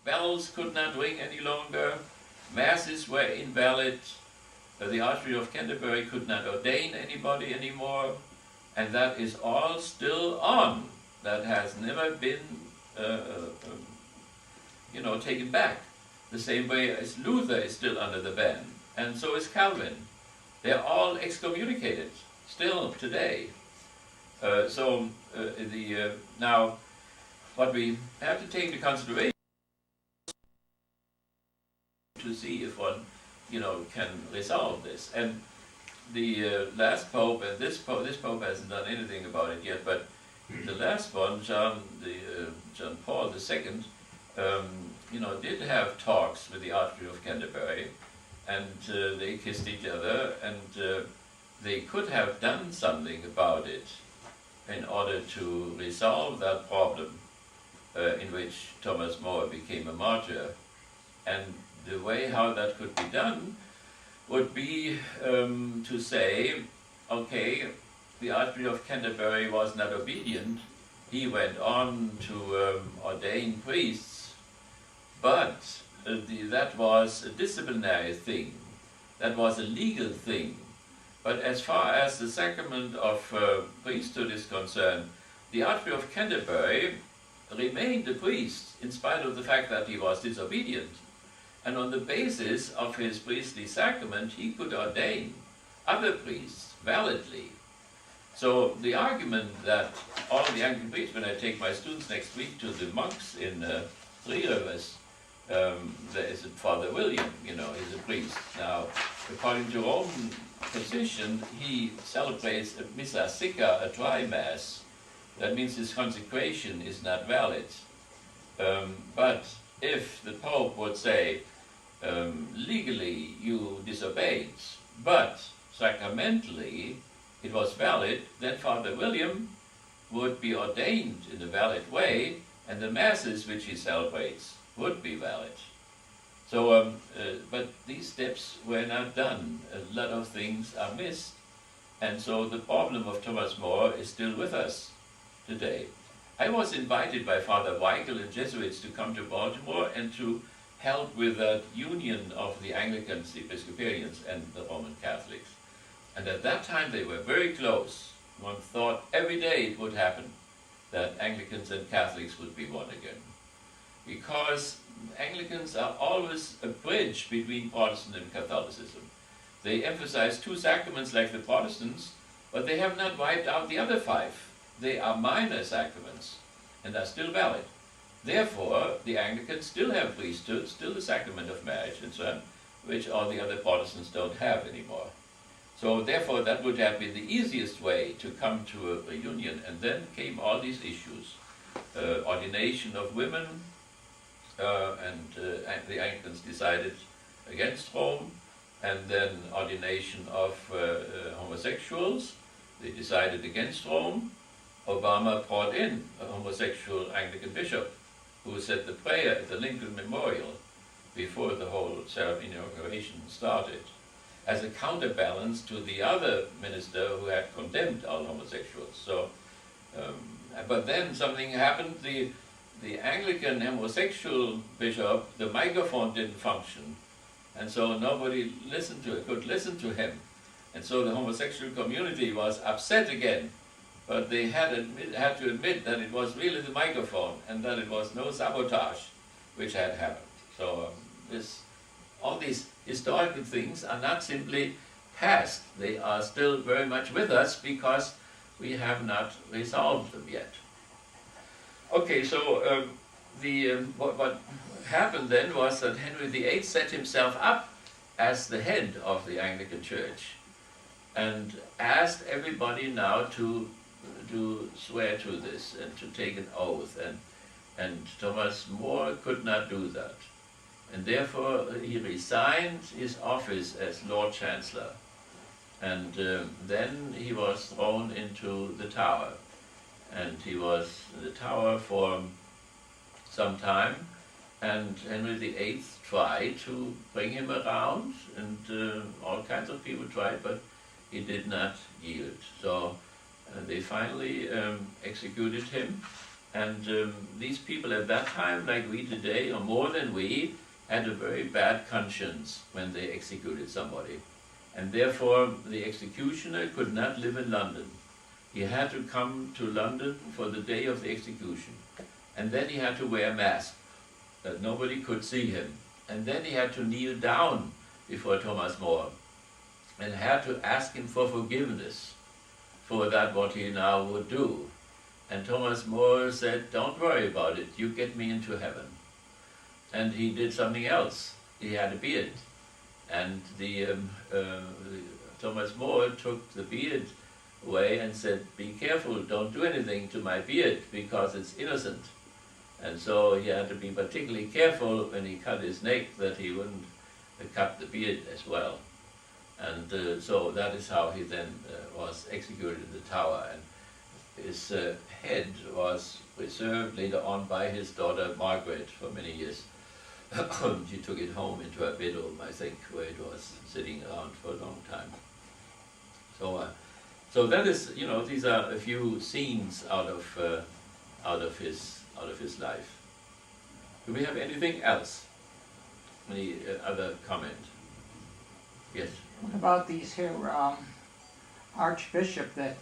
bells could not ring any longer, masses were invalid, the Archbishop of Canterbury could not ordain anybody anymore, and that is all still on. That has never been, taken back. The same way as Luther is still under the ban, and so is Calvin. They're all excommunicated still today. Now, what we have to take into consideration to see if one, can resolve this. And the last pope, and this pope hasn't done anything about it yet, but the last one, John Paul II, did have talks with the Archbishop of Canterbury, and they kissed each other, and they could have done something about it in order to resolve that problem in which Thomas More became a martyr. And the way how that could be done would be to say, okay, the Archbishop of Canterbury was not obedient. He went on to ordain priests, but that was a disciplinary thing. That was a legal thing. But as far as the sacrament of priesthood is concerned, the Archbishop of Canterbury remained a priest in spite of the fact that he was disobedient. And on the basis of his priestly sacrament, he could ordain other priests validly. So the argument that all the Anglican priests, when I take my students next week to the monks in Three Rivers, there is a Father William, he's a priest. Now, according to Roman position, he celebrates a Missa Sicca, a dry mass. That means his consecration is not valid. But if the Pope would say, legally you disobeyed, but sacramentally it was valid, then Father William would be ordained in a valid way, and the masses which he celebrates would be valid. So, but these steps were not done. A lot of things are missed, and so the problem of Thomas More is still with us today. I was invited by Father Weigel and Jesuits to come to Baltimore and to help with that union of the Anglicans, the Episcopalians, and the Roman Catholics. And at that time they were very close. One thought every day it would happen that Anglicans and Catholics would be one again. Because Anglicans are always a bridge between Protestant and Catholicism. They emphasize two sacraments like the Protestants, but they have not wiped out the other five. They are minor sacraments and are still valid. Therefore, the Anglicans still have priesthood, still the sacrament of marriage and so on, which all the other Protestants don't have anymore. So therefore, that would have been the easiest way to come to a union. And then came all these issues. Ordination of women, and the Anglicans decided against Rome, and then ordination of homosexuals, they decided against Rome. Obama brought in a homosexual Anglican bishop who said the prayer at the Lincoln Memorial before the whole ceremony inauguration started, as a counterbalance to the other minister who had condemned all homosexuals. So, but then something happened. The Anglican homosexual bishop, the microphone didn't function, and so nobody could listen to him. And so the homosexual community was upset again, but they had to admit that it was really the microphone and that it was no sabotage which had happened. So all these historical things are not simply past, they are still very much with us because we have not resolved them yet. Okay, so what happened then was that Henry VIII set himself up as the head of the Anglican Church and asked everybody now to swear to this and to take an oath, and Thomas More could not do that. And therefore he resigned his office as Lord Chancellor, and then he was thrown into the Tower. And he was in the Tower for some time, and Henry VIII tried to bring him around, and all kinds of people tried, but he did not yield. So they finally executed him, And these people at that time, like we today, or more than we, had a very bad conscience when they executed somebody. And therefore, the executioner could not live in London. He had to come to London for the day of the execution. And then he had to wear a mask, that nobody could see him. And then he had to kneel down before Thomas More and had to ask him for forgiveness for that what he now would do. And Thomas More said, "Don't worry about it, you get me into heaven." And he did something else. He had a beard. And Thomas More took the beard away and said, "Be careful, don't do anything to my beard because it's innocent." And so he had to be particularly careful when he cut his neck that he wouldn't cut the beard as well. And so that is how he then was executed in the tower. And his head was preserved later on by his daughter Margaret for many years. She took it home into her bedroom, I think, where it was sitting around for a long time. So that is, you know, these are a few scenes out of his life. Do we have anything else? Any other comment? Yes. What about these here archbishop that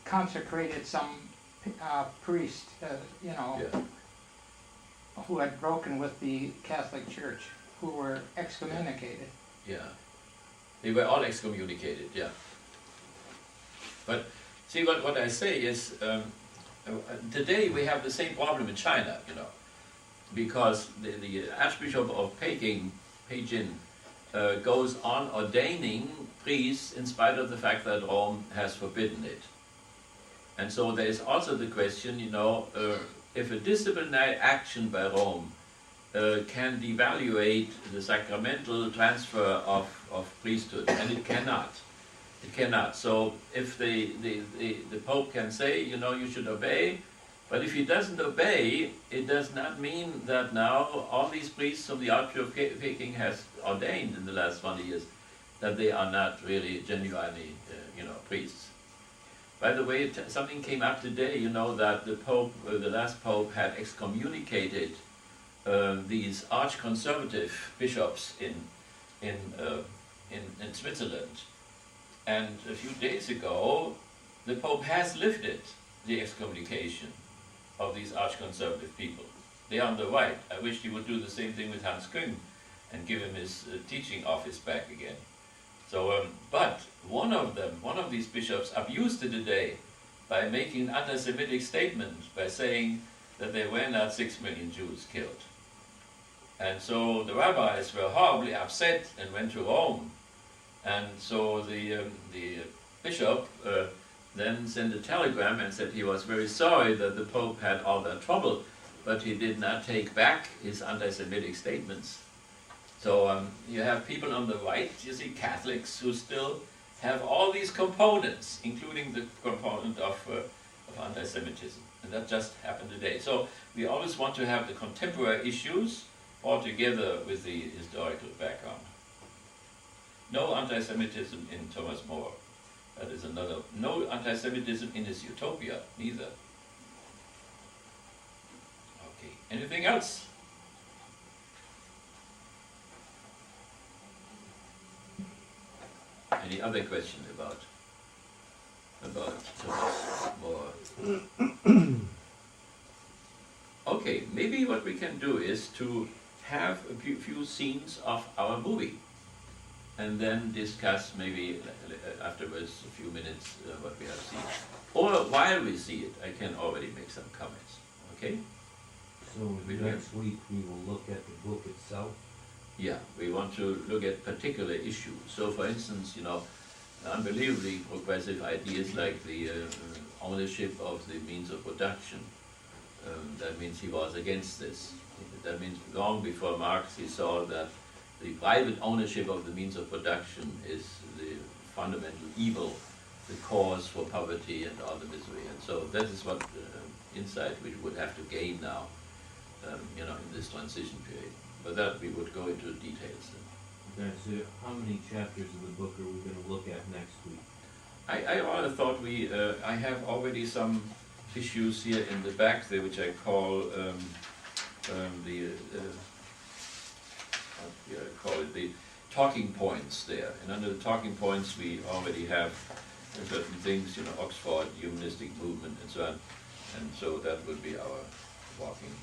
consecrated some priest, you know, Yeah. who had broken with the Catholic Church, who were excommunicated? Yeah. They were all excommunicated, yeah. But see, what I say is, today we have the same problem in China, you know, because the Archbishop of Peking goes on ordaining priests in spite of the fact that Rome has forbidden it. And so there is also the question, you know, if a disciplinary action by Rome can devaluate the sacramental transfer of priesthood, and it cannot. It cannot. So if the Pope can say, you know, you should obey, but if he doesn't obey, it does not mean that now all these priests from the Archbishop of Peking has ordained in the last 20 years, that they are not really genuinely, you know, priests. By the way, something came up today, you know, that the Pope, the last Pope, had excommunicated these arch-conservative bishops in Switzerland. And a few days ago, the Pope has lifted the excommunication of these arch-conservative people. They are on the right. I wish he would do the same thing with Hans Küng and give him his teaching office back again. So, but one of these bishops abused it today by making an anti-Semitic statement, by saying that there were not 6 million Jews killed. And so the rabbis were horribly upset and went to Rome. And so the bishop then sent a telegram and said he was very sorry that the Pope had all that trouble, but he did not take back his anti-Semitic statements. So you have people on the right, you see Catholics, who still have all these components, including the component of anti-Semitism. And that just happened today. So we always want to have the contemporary issues all together with the historical background. No anti-Semitism in Thomas More. That is another. No anti-Semitism in his Utopia, neither. Okay, anything else? Any other question about Thomas More? Okay, maybe what we can do is to have a few scenes of our movie, and then discuss maybe afterwards a few minutes what we have seen. Or while we see it, I can already make some comments. Okay? So next week we will look at the book itself? Yeah, we want to look at particular issues. So for instance, you know, unbelievably progressive ideas like the ownership of the means of production. That means he was against this. That means long before Marx he saw that the private ownership of the means of production is the fundamental evil, the cause for poverty and all the misery. And so that is what insight we would have to gain now, you know, in this transition period. But that we would go into details. Okay, so how many chapters of the book are we going to look at next week? I rather thought I have already some issues here in the back there, which I call the talking points there. And under the talking points, we already have certain things, you know, Oxford, humanistic movement, and so on. And so that would be our talking